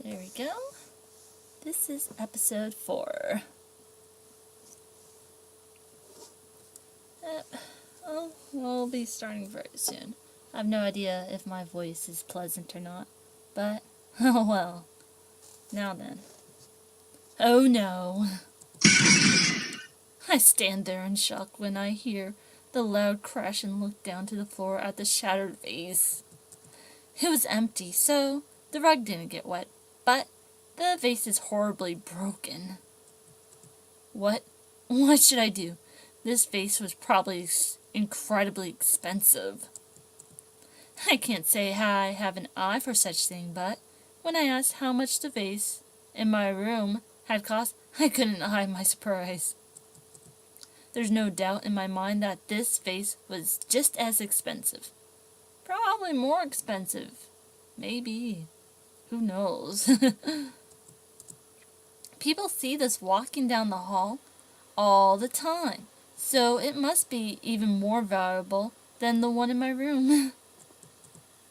There we go. This is episode 4. We'll be starting very soon. I have no idea if my voice is pleasant or not, but, oh well. Now then. Oh no. I stand there in shock when I hear the loud crash and look down to the floor at the shattered vase. It was empty, so the rug didn't get wet, but the vase is horribly broken. What should I do? This vase was probably incredibly expensive. I can't say I have an eye for such thing, but when I asked how much the vase in my room had cost, I couldn't hide my surprise. There's no doubt in my mind that this vase was just as expensive. Probably more expensive. Maybe. Who knows? People see this walking down the hall all the time, so it must be even more valuable than the one in my room.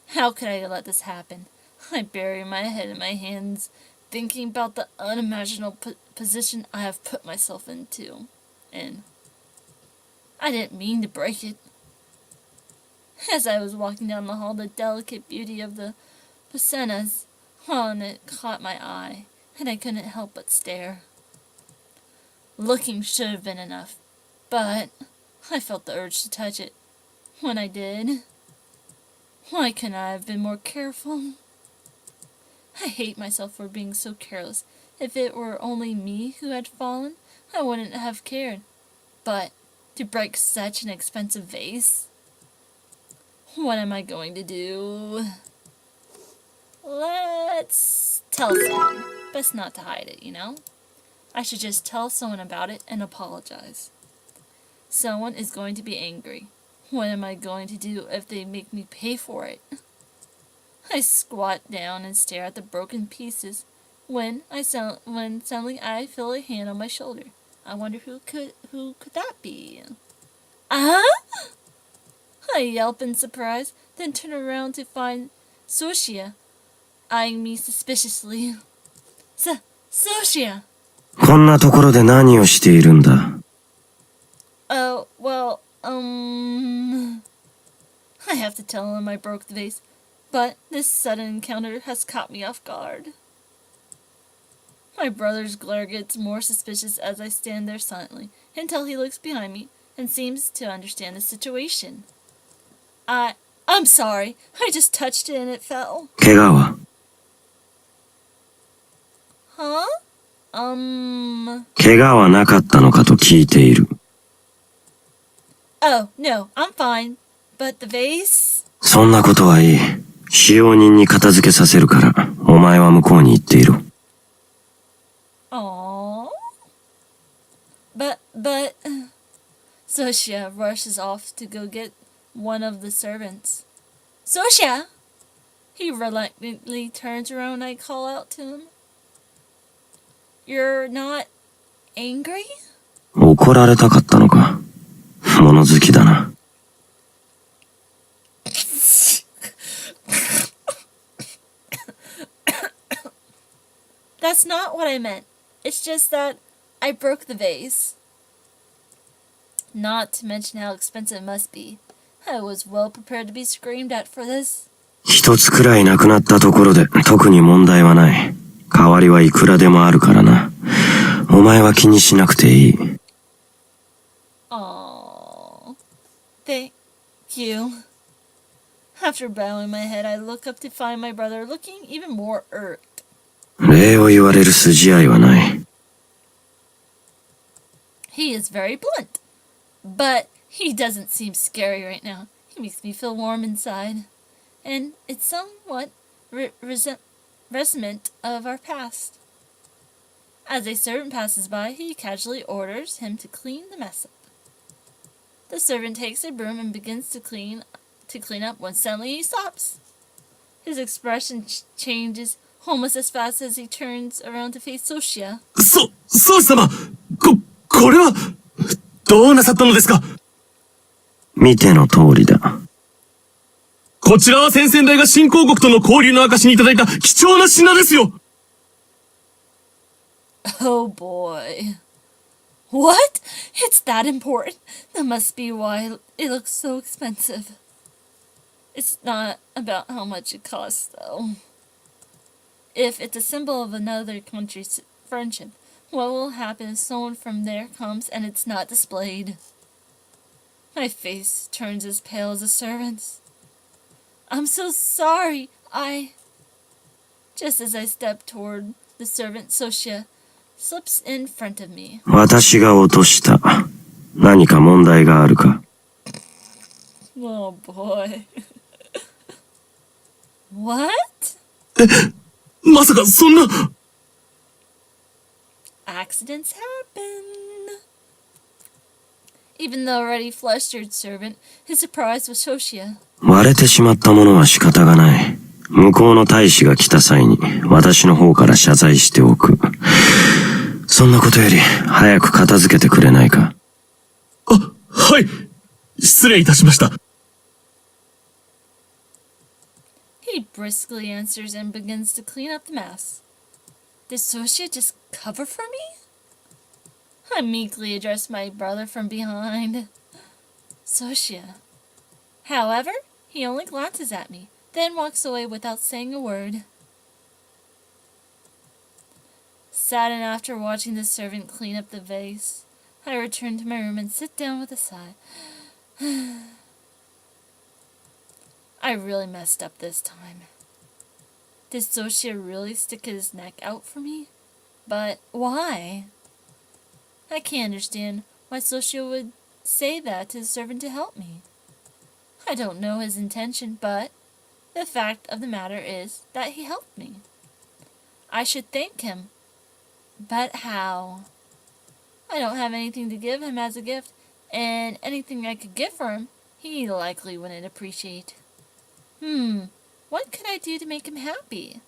How could I let this happen? I bury my head in my hands, thinking about the unimaginable position I have put myself into. And I didn't mean to break it. As I was walking down the hall, the delicate beauty of the Posenas on it caught my eye, and I couldn't help but stare. Looking should have been enough, but I felt the urge to touch it. When I did, why couldn't I have been more careful? I hate myself for being so careless. If it were only me who had fallen, I wouldn't have cared. But to break such an expensive vase? What am I going to do? Let's tell someone. Best not to hide it, you know? I should just tell someone about it and apologize. Someone is going to be angry. What am I going to do if they make me pay for it? I squat down and stare at the broken pieces when suddenly I feel a hand on my shoulder. I wonder who could that be? Ah! I yelp in surprise, then turn around to find Soshia eyeing me suspiciously. Soshia! こんなところで何をしているんだ? Oh, well, I have to tell him I broke the vase, but this sudden encounter has caught me off guard. My brother's glare gets more suspicious as I stand there silently, until he looks behind me and seems to understand the situation. I'm sorry. I just touched it and it fell. 怪我は? Huh? 怪我はなかったのかと聞いている. Oh, no, I'm fine. But the vase? そんなことはいい。使用人に片付けさせるから、お前は向こうに行っていろ。Aww. But, Soshia rushes off to go get one of the servants. Soshia! He reluctantly turns around and I call out to him. You're not angry? 怒られたかったのか。物好きだな。That's not what I meant. It's just that I broke the vase. Not to mention how expensive it must be. I was well prepared to be screamed at for this. 一つくらいなくなったところで特に問題はない。代わりはいくらでもあるからな。お前は気にしなくていい。Aww. Thank you. After bowing my head, I look up to find my brother looking even more irked. 礼を言われる筋合いはない。He is very blunt, but he doesn't seem scary right now. He makes me feel warm inside, and it's somewhat resentment of our past. As a servant passes by, he casually orders him to clean the mess up. The servant takes a broom and begins to clean up when suddenly he stops. His expression changes almost as fast as he turns around to face Soshia. ソシ様、これはどうなさったのですか？見ての通りだ。こちらは先々代が新興国との交流の証にいただいた貴重な品ですよ。Oh boy. What? It's that important? That must be why it looks so expensive. It's not about how much it costs, though. If it's a symbol of another country's friendship, what will happen if someone from there comes and it's not displayed? My face turns as pale as a servant's. I'm so sorry. Just as I step toward the servant, Soshia slips in front of me. 私が落とした。何か問題があるか？ Oh boy. What? まさかそんな。Accidents happen. Even the already flustered servant, his surprise was Soshia. 割れてしまったものは仕方がない。向こうの大使が来た際に私の方から謝罪しておく。そんなことより早く片付けてくれないか？あ、はい。失礼いたしました。He briskly answers and begins to clean up the mess. Did Soshia just cover for me? I meekly address my brother from behind. Soshia. However, he only glances at me, then walks away without saying a word. Saddened after watching the servant clean up the vase, I return to my room and sit down with a sigh. I really messed up this time. Did Soshia really stick his neck out for me? But why? I can't understand why Soshia would say that to the servant to help me. I don't know his intention, but the fact of the matter is that he helped me. I should thank him. But how? I don't have anything to give him as a gift, and anything I could get for him, he likely wouldn't appreciate. What could I do to make him happy?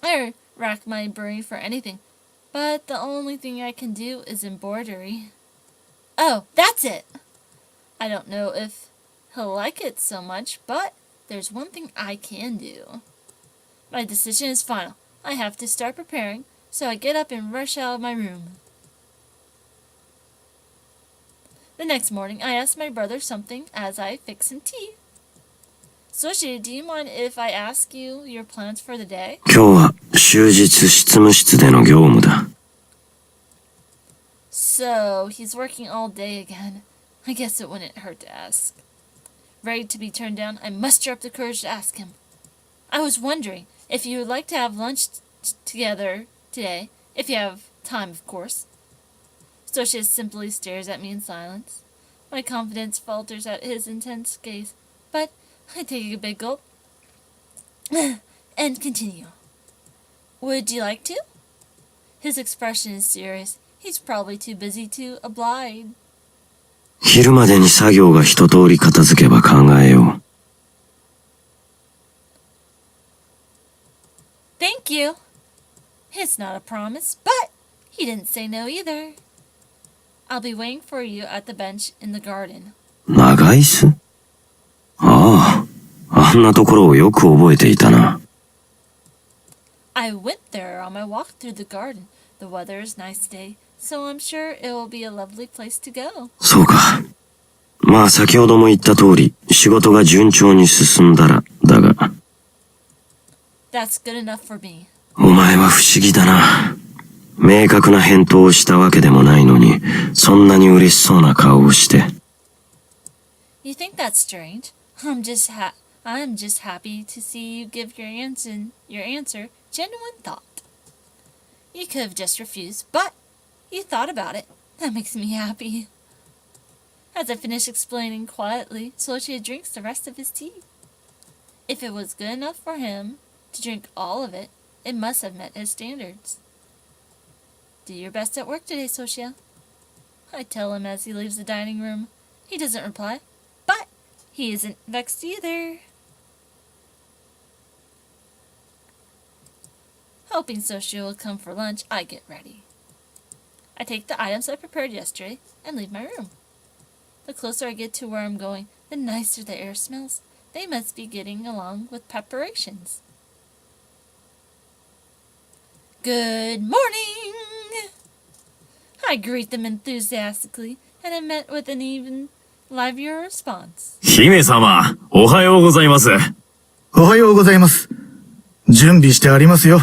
I rack my brain for anything, but the only thing I can do is embroidery. Oh, that's it! I don't know if he'll like it so much, but there's one thing I can do. My decision is final. I have to start preparing, so I get up and rush out of my room. The next morning, I ask my brother something as I fix some tea. Soshi, do you mind if I ask you your plans for the day? 今日は終日執務室での業務だ。So, he's working all day again. I guess it wouldn't hurt to ask. Ready to be turned down, I muster up the courage to ask him. I was wondering if you would like to have lunch together today, if you have time, of course. Soshi simply stares at me in silence. My confidence falters at his intense gaze, but I take a big gulp and continue. Would you like to? His expression is serious. He's probably too busy to oblige. 昼までに作業が一通り片付けば考えよう。Thank you. It's not a promise, but he didn't say no either. I'll be waiting for you at the bench in the garden. 長椅子？ああ、あんなところをよく覚えていたな。I went there on my walk through the garden. The weather is nice today, so I'm sure it will be a lovely place to go. そうか。まあ先ほども言った通り、仕事が順調に進んだら、だが。That's good enough for me. お前は不思議だな。明確な返答をしたわけでもないのに、そんなに嬉しそうな顔をして。You think that's strange? I'm just happy to see you give your answer genuine thought. You could have just refused, but you thought about it. That makes me happy. As I finish explaining quietly, Soshia drinks the rest of his tea. If it was good enough for him to drink all of it, it must have met his standards. Do your best at work today, Soshia. I tell him as he leaves the dining room. He doesn't reply, but he isn't vexed either. Hoping Soshia will come for lunch, I get ready. I take the items I prepared yesterday and leave my room. The closer I get to where I'm going, the nicer the air smells. They must be getting along with preparations. Good morning! I greet them enthusiastically, and am met with an even livelier response. 姫様、おはようございます。おはようございます。準備してありますよ。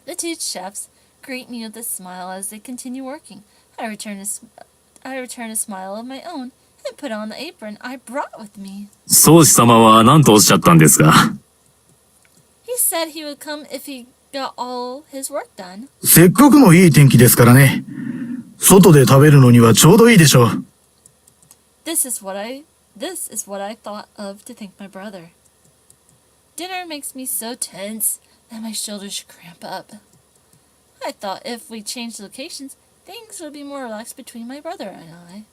The two chefs greet me with a smile as they continue working. I return a smile of my own and put on the apron I brought with me. 宗師様は何とおっしゃったんですか？ He said he would come if he got all his work done. せっかくのいい天気ですからね。外で食べるのにはちょうどいいでしょう。This is what I thought of to thank my brother. Dinner makes me so tense that my shoulders cramp up. I thought if we changed locations, things would be more relaxed between my brother and I.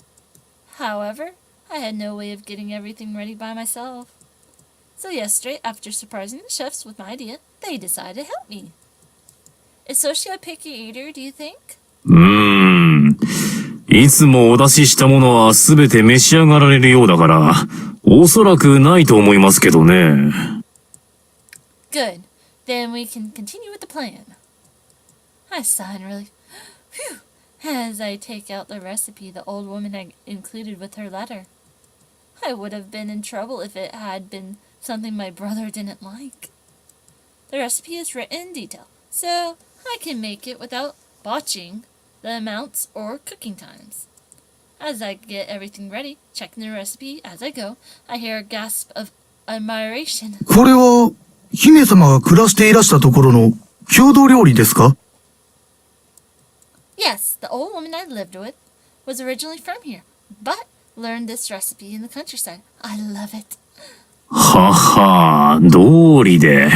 However, I had no way of getting everything ready by myself. So yesterday, after surprising the chefs with my idea, they decided to help me. Is Soshi a picky eater, do you think? いつもお出ししたものはすべて召し上がられるようだから、おそらくないと思いますけどね。Good. Then we can continue with the plan. I sigh in relief. Phew! As I take out the recipe the old woman had included with her letter. I would have been in trouble if it had been something my brother didn't like. The recipe is written in detail, so I can make it without botching the amounts or cooking times. As I get everything ready, checking the recipe as I go, I hear a gasp of admiration. これは、姫様が暮らしていらしたところの郷土料理ですか？ Yes, the old woman I lived with was originally from here, but learned this recipe in the countryside. I love it. はは、道理で。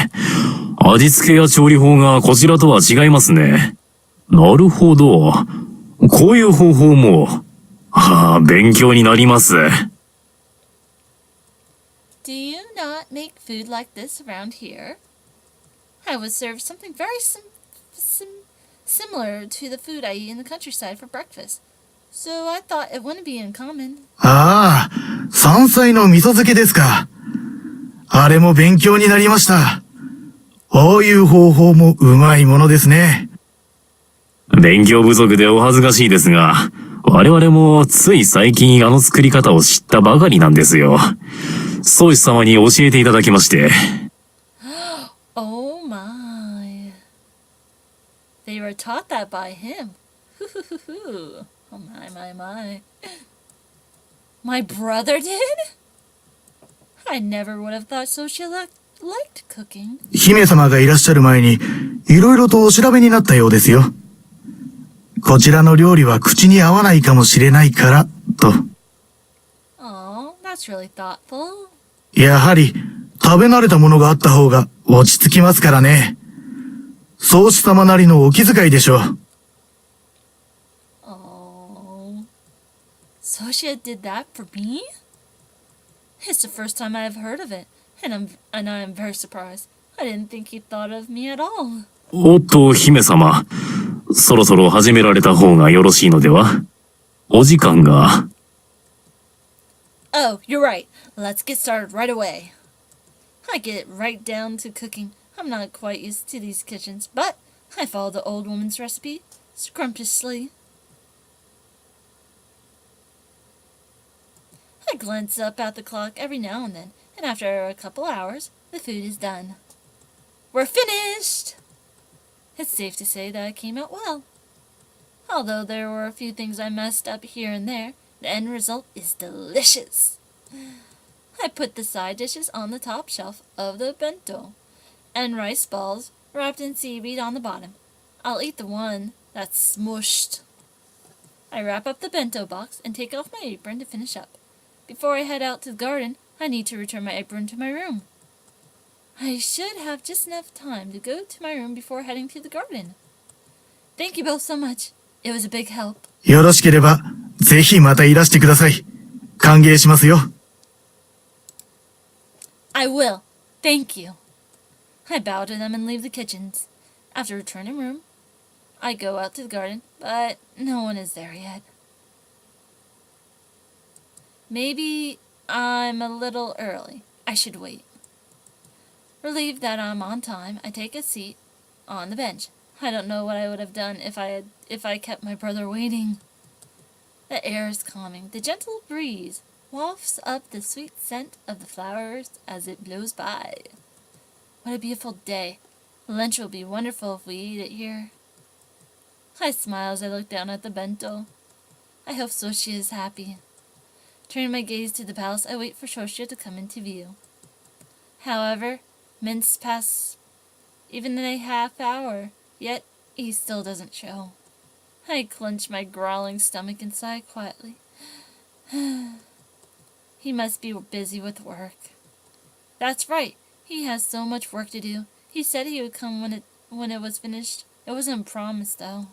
味付けや調理法がこちらとは違いますね。なるほど。こういう方法も。勉強になります。Do you not make food like this around here? I was served something very similar to the food I eat in the countryside for breakfast, so I thought it wouldn't be uncommon. ああ、山菜の味噌漬けですか。あれも勉強になりました。ああいう方法もうまいものですね。勉強不足でお恥ずかしいですが、我々もつい最近あの作り方を知ったばかりなんですよ。宗師様に教えていただきまして。Oh my. They were taught that by him. Oh my. My brother did? I never would have thought Sophia liked cooking. 姫様がいらっしゃる前に、いろいろとお調べになったようですよ。こちらの料理は口に合わないかもしれないから、と。Oh, that's really thoughtful. やはり、食べ慣れたものがあった方が落ち着きますからね。宗師様なりのお気遣いでしょう。Oh. Sophia did that for me? It's the first time I've heard of it, and I'm very surprised. I didn't think he thought of me at all. おっと、姫様。そろそろ始められた方がよろしいのでは？お時間が。Oh, you're right. Let's get started right away. I get right down to cooking. I'm not quite used to these kitchens, but I follow the old woman's recipe scrumptiously. I glance up at the clock every now and then, and after a couple hours, the food is done. We're finished! It's safe to say that it came out well. Although there were a few things I messed up here and there, the end result is delicious. I put the side dishes on the top shelf of the bento, and rice balls wrapped in seaweed on the bottom. I'll eat the one that's smushed. I wrap up the bento box and take off my apron to finish up. Before I head out to the garden, I need to return my apron to my room. I should have just enough time to go to my room before heading to the garden. Thank you both so much. It was a big help. よろしければ、ぜひまたいらしてください。歓迎しますよ。I will. Thank you. I bow to them and leave the kitchens. After returning room, I go out to the garden, but no one is there yet. Maybe I'm a little early. I should wait. Relieved that I'm on time, I take a seat on the bench. I don't know what I would have done if I kept my brother waiting. The air is calming. The gentle breeze wafts up the sweet scent of the flowers as it blows by. What a beautiful day. Lunch will be wonderful if we eat it here. I smile as I look down at the bento. I hope Soshia is happy. Turning my gaze to the palace, I wait for Soshia to come into view. However, minutes pass even a half hour, yet he still doesn't show. I clench my growling stomach and sigh quietly. He must be busy with work. That's right. He has so much work to do. He said he would come when it was finished. It wasn't promised, though.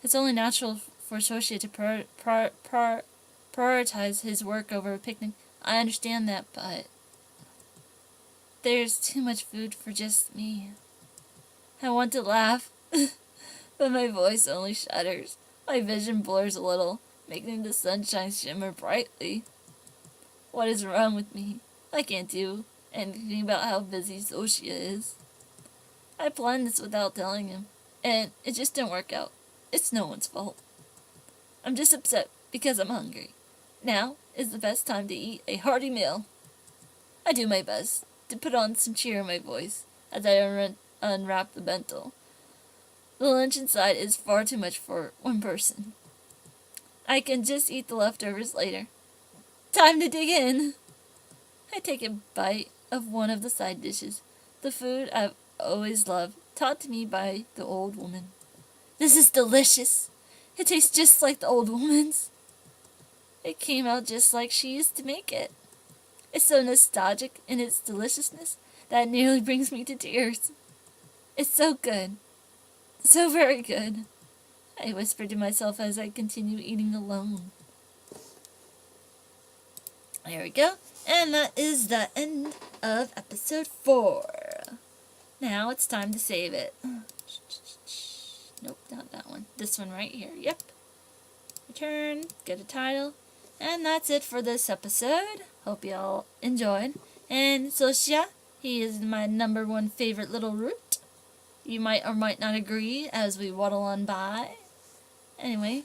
It's only natural for Soshia to prioritize his work over a picnic. I understand that, but there's too much food for just me. I want to laugh, but my voice only shudders. My vision blurs a little, making the sunshine shimmer brightly. What is wrong with me? I can't do anything about how busy Soshia is. I planned this without telling him, and it just didn't work out. It's no one's fault. I'm just upset because I'm hungry. Now is the best time to eat a hearty meal. I do my best to put on some cheer in my voice as I unwrap the bento. The lunch inside is far too much for one person. I can just eat the leftovers later. Time to dig in! I take a bite of one of the side dishes, the food I've always loved, taught to me by the old woman. This is delicious! It tastes just like the old woman's. It came out just like she used to make it. It's so nostalgic in its deliciousness that it nearly brings me to tears. It's so good. So very good. I whisper to myself as I continue eating alone. There we go. And that is the end of episode 4. Now it's time to save it. Nope, not that one. This one right here. Yep. Return, get a title. And that's it for this episode. Hope y'all enjoyed. And Soshia, he is my number 1 favorite little root. You might or might not agree as we waddle on by. Anyway,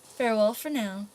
farewell for now.